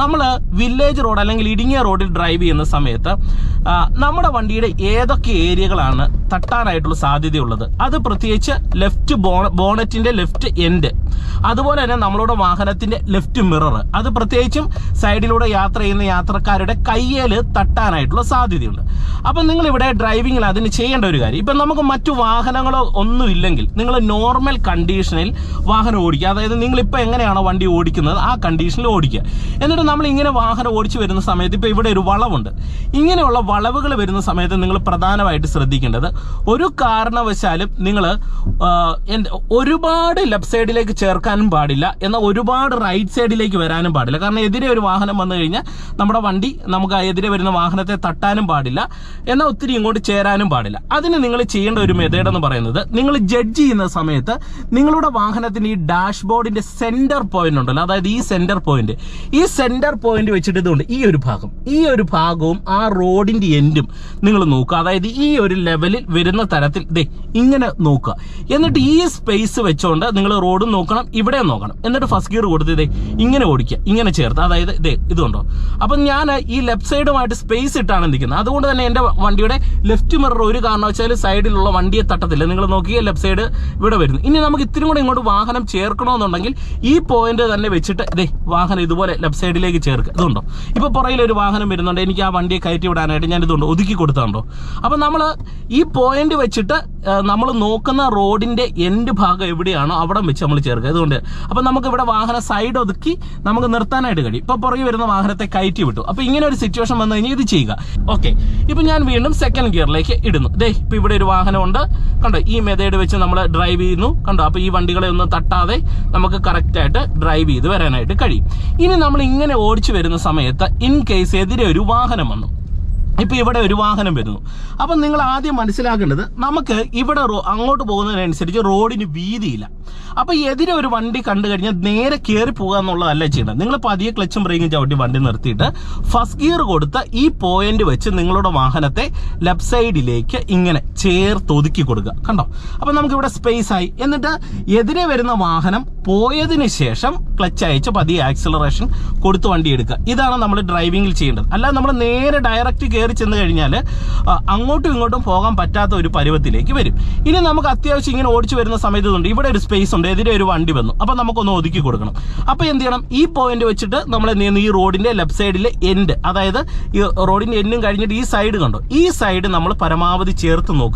നമ്മൾ village road അല്ലെങ്കിൽ ഇടുങ്ങിയ റോഡിൽ ഡ്രൈവ് ചെയ്യുന്ന സമയത്ത് നമ്മുടെ വണ്ടിയുടെ ഏതൊക്കെ ഏരിയകളാണ് തട്ടാനായിട്ടുള്ള സാധ്യതയുള്ളത്, അത് പ്രത്യേകിച്ച് ലെഫ്റ്റ് ബോണറ്റിന്റെ ലെഫ്റ്റ് എൻഡ്, അതുപോലെ തന്നെ നമ്മളുടെ വാഹനത്തിന്റെ ലെഫ്റ്റ് മിറർ, അത് പ്രത്യേകിച്ചും സൈഡിലൂടെ യാത്ര ചെയ്യുന്ന യാത്രക്കാരുടെ കയ്യേൽ തട്ടാനായിട്ടുള്ള സാധ്യതയുണ്ട്. അപ്പം നിങ്ങൾ ഇവിടെ ഡ്രൈവിങ്ങിൽ അതിന് ചെയ്യേണ്ട ഒരു കാര്യം, ഇപ്പം നമുക്ക് മറ്റു വാഹനങ്ങളോ ഒന്നുമില്ലെങ്കിൽ നിങ്ങൾ നോർമൽ കണ്ടീഷനിൽ വാഹനം ഓടിക്കുക. അതായത് നിങ്ങളിപ്പോൾ എങ്ങനെയാണോ വണ്ടി ഓടിക്കുന്നത് ആ കണ്ടീഷനിൽ ഓടിക്കുക. എന്നിട്ട് നമ്മൾ ഇങ്ങനെ വാഹനം ഓടിച്ചു വരുന്ന സമയത്ത് ഇപ്പോൾ ഇവിടെ ഒരു വളവുണ്ട്. ഇങ്ങനെയുള്ള വളവുകൾ വരുന്ന സമയത്ത് നിങ്ങൾ പ്രധാനമായിട്ട് ശ്രദ്ധിക്കേണ്ടത്, ഒരു കാരണവശാലും നിങ്ങൾ ഒരുപാട് ലെഫ്റ്റ് സൈഡിലേക്ക് ചേർക്കാനും പാടില്ല, എന്നാൽ ഒരുപാട് റൈറ്റ് സൈഡിലേക്ക് വരാനും പാടില്ല. കാരണം എതിരെ ഒരു വാഹനം വന്നു കഴിഞ്ഞാൽ നമ്മുടെ വണ്ടി നമുക്ക് എതിരെ വരുന്ന വാഹനത്തെ തട്ടാനും പാടില്ല, എന്നാൽ ഒത്തിരി ഇങ്ങോട്ട് ചേരാനും പാടില്ല. അതിന് നിങ്ങൾ ചെയ്യേണ്ട ഒരു മെത്തേഡ് എന്ന് പറയുന്നത്, നിങ്ങൾ ജഡ്ജ് ചെയ്യുന്ന സമയത്ത് നിങ്ങളുടെ വാഹനത്തിന് ഈ ഡാഷ്ബോർഡിന്റെ സെന്റർ പോയിന്റ് ഉണ്ടല്ലോ, അതായത് ഈ സെന്റർ പോയിന്റ് വെച്ചിട്ട് ഇതുകൊണ്ട് ഈ ഒരു ഭാഗവും ആ റോഡിന്റെ എൻഡും നിങ്ങൾ നോക്കുക. അതായത് ഈ ഒരു ലെവലിൽ വരുന്ന തരത്തിൽ ഇങ്ങനെ നോക്കുക. എന്നിട്ട് ഈ സ്പേസ് വെച്ചോണ്ട് നിങ്ങൾ റോഡും നോക്കണം, ഇവിടെ നോക്കണം. എന്നിട്ട് ഫസ്റ്റ് ഗിയർ കൊടുത്ത് ഇങ്ങനെ ഓടിക്കുക, ഇങ്ങനെ ചേർത്ത്. അതായത് ഇതുണ്ടോ. അപ്പം ഞാൻ ഈ ലെഫ്റ്റ് സൈഡുമായിട്ട് സ്പേസ് ഇട്ടാണ് നിൽക്കുന്നത്. അതുകൊണ്ട് തന്നെ എന്റെ വണ്ടിയുടെ ലെഫ്റ്റ് മിറർ ഒരു കാരണവശാലും സൈഡിലുള്ള വണ്ടിയെ തട്ടത്തില്ല. നിങ്ങൾ നോക്കിയ ലെഫ്റ്റ് സൈഡ് ഇവിടെ വരുന്നു. ഇനി നമുക്ക് ഇത്തിരി കൂടെ ഇങ്ങോട്ട് വാഹനം ചേർക്കണമെന്നുണ്ടെങ്കിൽ ഈ പോയിന്റ് തന്നെ വെച്ചിട്ട് വാഹനം ഇതുപോലെ ലെഫ്റ്റ് സൈഡിലേക്ക് ചേർക്കുക. ഇതുണ്ടോ, ഇപ്പൊ പുറകിൽ ഒരു വാഹനം വരുന്നുണ്ട്, എനിക്ക് ആ വണ്ടിയെ കയറ്റി വിടാനായിട്ട് ഞാൻ ഇതുണ്ട് ഒതുക്കി കൊടുത്താണ്ടോ. അപ്പൊ നമ്മൾ ഈ പോയിന്റ് വെച്ചിട്ട് നമ്മൾ നോക്കുന്ന റോഡിന്റെ എൻഡ് ഭാഗം എവിടെയാണോ അവിടെ വെച്ച് നമ്മൾ ചേർക്കുക. അതുകൊണ്ട് അപ്പൊ നമുക്ക് ഇവിടെ വാഹനം സൈഡ് ഒതുക്കി നമുക്ക് നിർത്താനായിട്ട് കഴിയും. ഇപ്പൊ പുറകെ വരുന്ന വാഹനത്തെ കയറ്റി വിട്ടു. അപ്പൊ ഇങ്ങനെ ഒരു സിറ്റുവേഷൻ വന്നു കഴിഞ്ഞാൽ ഇത് ചെയ്യുക. ഓക്കെ, ഇപ്പൊ ഞാൻ വീണ്ടും സെക്കൻഡ് ഗിയറിലേക്ക് ഇടുന്നു. ഇപ്പൊ ഇവിടെ ഒരു വാഹനമുണ്ട്, കണ്ടോ. ഈ മെത്തേഡ് വെച്ച് നമ്മൾ ഡ്രൈവ് ചെയ്യുന്നു, കണ്ടോ. അപ്പൊ ഈ വണ്ടികളെ ഒന്നും തട്ടാതെ നമുക്ക് കറക്റ്റ് ആയിട്ട് ഡ്രൈവ് ചെയ്ത് വരാനായിട്ട് കഴിയും. ഇനി നമ്മൾ ഇങ്ങനെ ഓടിച്ചു വരുന്ന സമയത്ത് ഇൻ കേസ് എതിരെ ഒരു വാഹനം വന്നു, ഇപ്പൊ ഇവിടെ ഒരു വാഹനം വരുന്നു. അപ്പൊ നിങ്ങൾ ആദ്യം മനസ്സിലാക്കേണ്ടത്, നമുക്ക് ഇവിടെ അങ്ങോട്ട് പോകുന്നതിനനുസരിച്ച് റോഡിന് വീതിയില്ല. അപ്പൊ എതിരെ ഒരു വണ്ടി കണ്ടു കഴിഞ്ഞാൽ നേരെ കയറി പോകുക എന്നുള്ളതല്ല ചെയ്യേണ്ടത്. നിങ്ങൾ പതിയെ ക്ലച്ചും ബ്രേക്കും ചവിട്ടി വണ്ടി നിർത്തിയിട്ട് ഫസ്റ്റ് ഗിയർ കൊടുത്ത് ഈ പോയിന്റ് വെച്ച് നിങ്ങളുടെ വാഹനത്തെ ലെഫ്റ്റ് സൈഡിലേക്ക് ഇങ്ങനെ ചേർത്ത് ഒതുക്കി കൊടുക്കുക. കണ്ടോ. അപ്പൊ നമുക്ക് ഇവിടെ സ്പേസ് ആയി. എന്നിട്ട് എതിരെ വരുന്ന വാഹനം പോയതിനു ശേഷം ക്ലച്ച് അയച്ച് പതിയെ ആക്സിലറേഷൻ കൊടുത്ത് വണ്ടി എടുക്കുക. ഇതാണ് നമ്മൾ ഡ്രൈവിംഗിൽ ചെയ്യേണ്ടത്. അല്ലാതെ നമ്മൾ നേരെ ഡയറക്റ്റ് കയറി ചെന്ന് കഴിഞ്ഞാൽ അങ്ങോട്ടും ഇങ്ങോട്ടും പോകാൻ പറ്റാത്ത ഒരു പരുവത്തിലേക്ക് വരും. ഇനി നമുക്ക് അത്യാവശ്യം ഇങ്ങനെ ഓടിച്ചു വരുന്ന സമയത്തുണ്ട് ഇവിടെ ഒരു സ്പേസ് ഉണ്ട്, എതിരെ ഒരു വണ്ടി വന്നു. അപ്പൊ നമുക്കൊന്ന് ഒതുക്കി കൊടുക്കണം. അപ്പൊ എന്ത് ചെയ്യണം, ഈ പോയിന്റ് വെച്ചിട്ട് നമ്മൾ എന്ത് ചെയ്യുന്നു, ഈ റോഡിന്റെ ലെഫ്റ്റ് സൈഡിലെ എൻഡ്, അതായത് ഈ റോഡിന്റെ എൻഡും കഴിഞ്ഞിട്ട് ഈ സൈഡ് കണ്ടോ, ഈ സൈഡ് നമ്മൾ പരമാവധി ചേർത്ത് നോക്കുക.